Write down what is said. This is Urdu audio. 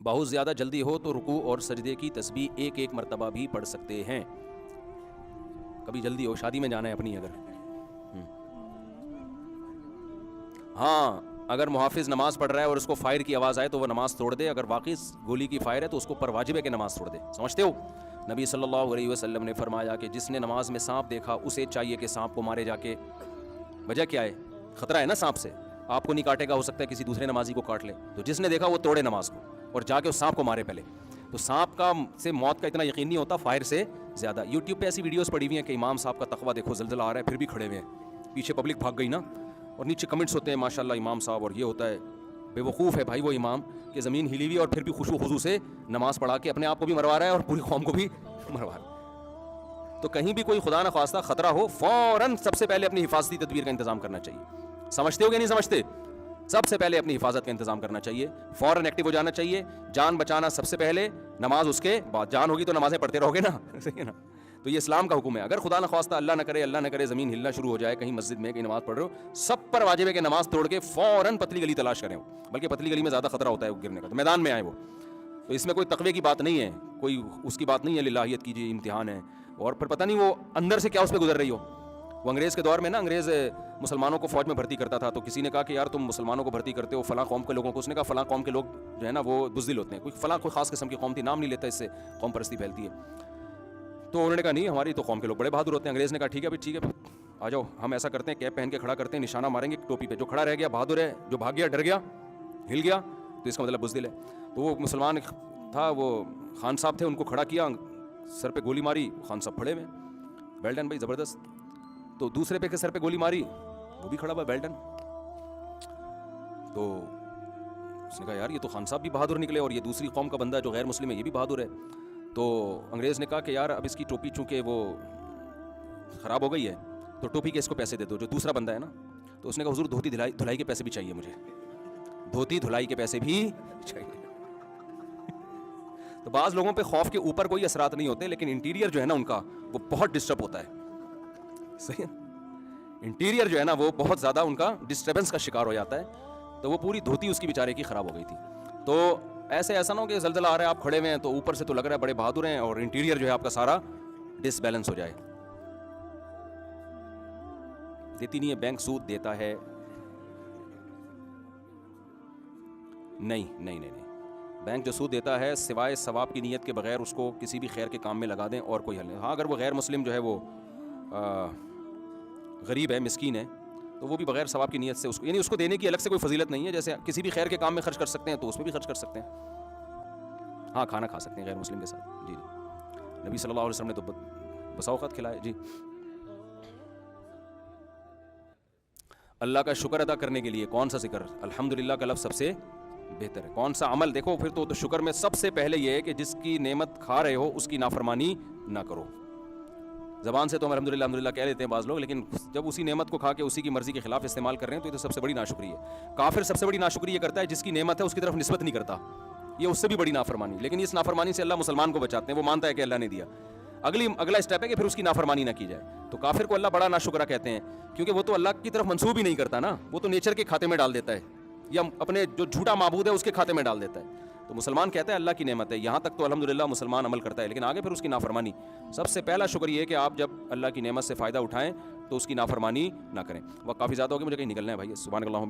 بہت زیادہ جلدی ہو تو رکوع اور سجدے کی تسبیح ایک ایک مرتبہ بھی پڑھ سکتے ہیں. کبھی جلدی ہو, شادی میں جانا ہے اپنی, اگر ہاں اگر محافظ نماز پڑھ رہا ہے اور اس کو فائر کی آواز آئے تو وہ نماز توڑ دے. اگر واقعی گولی کی فائر ہے تو اس کو پر واجب ہے کہ نماز توڑ دے. سمجھتے ہو؟ نبی صلی اللہ علیہ وسلم نے فرمایا کہ جس نے نماز میں سانپ دیکھا اسے چاہیے کہ سانپ کو مارے جا کے. وجہ کیا ہے؟ خطرہ ہے نا سانپ سے, آپ کو نہیں کاٹے گا, ہو سکتا ہے کسی دوسرے نمازی کو کاٹ لے. تو جس نے دیکھا وہ توڑے نماز کو اور جا کے اس سانپ کو مارے پہلے. تو سانپ کا سے موت کا اتنا یقین نہیں ہوتا, فائر سے زیادہ. یوٹیوب پہ ایسی ویڈیوز پڑی ہوئی ہیں کہ امام صاحب کا تقویٰ دیکھو, زلزلہ آ رہا ہے پھر بھی کھڑے ہوئے ہیں, پیچھے پبلک بھاگ گئی نا, اور نیچے کمنٹس ہوتے ہیں ماشاءاللہ امام صاحب, اور یہ ہوتا ہے. بے وقوف ہے بھائی وہ امام کہ زمین ہلی ہوئی اور پھر بھی خشوع و خضوع سے نماز پڑھا کے اپنے آپ کو بھی مروا رہا ہے اور پوری قوم کو بھی مروا رہا ہے. تو کہیں بھی کوئی خدا نخواستہ خطرہ ہو, فوراً سب سے پہلے اپنی حفاظتی تدبیر کا انتظام کرنا چاہیے. سمجھتے ہو کہ نہیں سمجھتے؟ سب سے پہلے اپنی حفاظت کا انتظام کرنا چاہیے, فوراً ایکٹیو ہو جانا چاہیے. جان بچانا سب سے پہلے, نماز اس کے بعد. جان ہوگی تو نمازیں پڑھتے رہو گے نا, صحیح ہے نا؟ تو یہ اسلام کا حکم ہے. اگر خدا نخواستہ اللہ نہ کرے زمین ہلنا شروع ہو جائے کہیں مسجد میں, کہیں نماز پڑھ رہے ہو, سب پر واجب ہے کہ نماز توڑ کے فوراً پتلی گلی تلاش کریں. بلکہ پتلی گلی میں زیادہ خطرہ ہوتا ہے گرنے کا, تو میدان میں آئے وہ. تو اس میں کوئی تقوی کی بات نہیں ہے, کوئی اس کی بات نہیں ہے للہیت کی, جی امتحان ہے. اور پھر پتہ نہیں وہ اندر سے کیا اس پہ گزر رہی ہو. وہ انگریز کے دور میں نا, انگریز مسلمانوں کو فوج میں بھرتی کرتا تھا, تو کسی نے کہا کہ یار تم مسلمانوں کو بھرتی کرتے ہو فلاں قوم کے لوگوں کو. اس نے کہا فلاں قوم کے لوگ جو ہے نا وہ بزدل ہوتے ہیں, کوئی خاص قسم کی قوم تھی, نام نہیں لیتا, اس سے قوم پرستی پھیلتی ہے. تو انہوں نے کہا نہیں, ہماری تو قوم کے لوگ بڑے بہادر ہوتے ہیں. انگریز نے کہا ٹھیک ہے ٹھیک ہے, آ جاؤ, ہم ایسا کرتے ہیں کیپ پہن کے کھڑا کرتے ہیں, نشانہ ماریں گے ٹوپی پہ, جو کھڑا رہ گیا بہادر ہے, جو بھاگ گیا ڈر گیا ہل گیا تو اس کا مطلب بزدل ہے. تو وہ مسلمان تھا, وہ خان صاحب تھے, ان کو کھڑا کیا, سر پہ گولی ماری, خان صاحب پھڑے ہوئے, ویل ڈن بھائی زبردست. تو دوسرے پہ کے سر پہ گولی ماری, وہ بھی کھڑا ہوا, ویل ڈن. تو اس نے کہا یار یہ تو خان صاحب بھی بہادر نکلے, اور یہ دوسری قوم کا بندہ جو غیر مسلم ہے یہ بھی بہادر ہے. تو انگریز نے کہا کہ یار اب اس کی ٹوپی چونکہ وہ خراب ہو گئی ہے تو ٹوپی کے اس کو پیسے دے دو, جو دوسرا بندہ ہے نا. تو اس نے کہا حضور دھوتی دھلائی کے پیسے بھی چاہیے مجھے, دھوتی دھلائی کے پیسے بھی چاہیے. تو بعض لوگوں پہ خوف کے اوپر کوئی اثرات نہیں ہوتے, لیکن انٹیریئر جو ہے نا ان کا وہ بہت ڈسٹرب ہوتا ہے. صحیح ہے, انٹیریئر جو ہے نا وہ بہت زیادہ ان کا ڈسٹربنس کا شکار ہو جاتا ہے. تو وہ پوری دھوتی اس کی بیچارے کی خراب ہو گئی تھی. تو ایسا نہ ہو کہ زلزلہ آ رہا ہے آپ کھڑے ہوئے ہیں تو اوپر سے تو لگ رہا ہے بڑے بہادر ہیں, اور انٹیریئر جو ہے آپ کا سارا ڈس بیلنس ہو جائے. دیتی نہیں ہے بینک, سود دیتا ہے. نہیں, بینک جو سود دیتا ہے سوائے ثواب کی نیت کے بغیر اس کو کسی بھی خیر کے کام میں لگا دیں, اور کوئی حل نہیں. ہاں اگر وہ غیر مسلم جو ہے وہ غریب ہے, مسکین ہے, تو وہ بھی بغیر ثواب کی نیت سے اس کو, یعنی اس کو دینے کی الگ سے کوئی فضیلت نہیں ہے. جیسے کسی بھی خیر کے کام میں خرچ کر سکتے ہیں تو اس میں بھی خرچ کر سکتے ہیں. ہاں کھانا کھا سکتے ہیں غیر مسلم کے ساتھ. جی نبی صلی اللہ علیہ وسلم نے تو بسا اوقات کھلائے. جی اللہ کا شکر ادا کرنے کے لیے کون سا ذکر؟ الحمدللہ کا لفظ سب سے بہتر ہے. کون سا عمل؟ دیکھو پھر تو شکر میں سب سے پہلے یہ ہے کہ جس کی نعمت کھا رہے ہو اس کی نافرمانی نہ کرو. زبان سے تو ہم الحمدللہ کہہ لیتے ہیں بعض لوگ, لیکن جب اسی نعمت کو کھا کے اسی کی مرضی کے خلاف استعمال کر رہے ہیں تو یہ تو سب سے بڑی ناشکری ہے. کافر سب سے بڑی ناشکری یہ کرتا ہے جس کی نعمت ہے اس کی طرف نسبت نہیں کرتا, یہ اس سے بھی بڑی نافرمانی. لیکن اس نافرمانی سے اللہ مسلمان کو بچاتے ہیں, وہ مانتا ہے کہ اللہ نے دیا. اگلا اسٹیپ ہے کہ پھر اس کی نافرمانی نہ کی جائے. تو کافر کو اللہ بڑا ناشکرا کہتے ہیں, کیونکہ وہ تو اللہ کی طرف منسوب ہی نہیں کرتا نا, وہ تو نیچر کے کھاتے میں ڈال دیتا ہے, یا اپنے جو جھوٹا معبود ہے اس کے کھاتے میں ڈال دیتا ہے. تو مسلمان کہتا ہے اللہ کی نعمت ہے, یہاں تک تو الحمدللہ مسلمان عمل کرتا ہے, لیکن آگے پھر اس کی نافرمانی. سب سے پہلا شکر یہ ہے کہ آپ جب اللہ کی نعمت سے فائدہ اٹھائیں تو اس کی نافرمانی نہ کریں. وقت کافی زیادہ ہو گیا, مجھے کہیں نکلنا ہے بھائی. سبحان اللہ.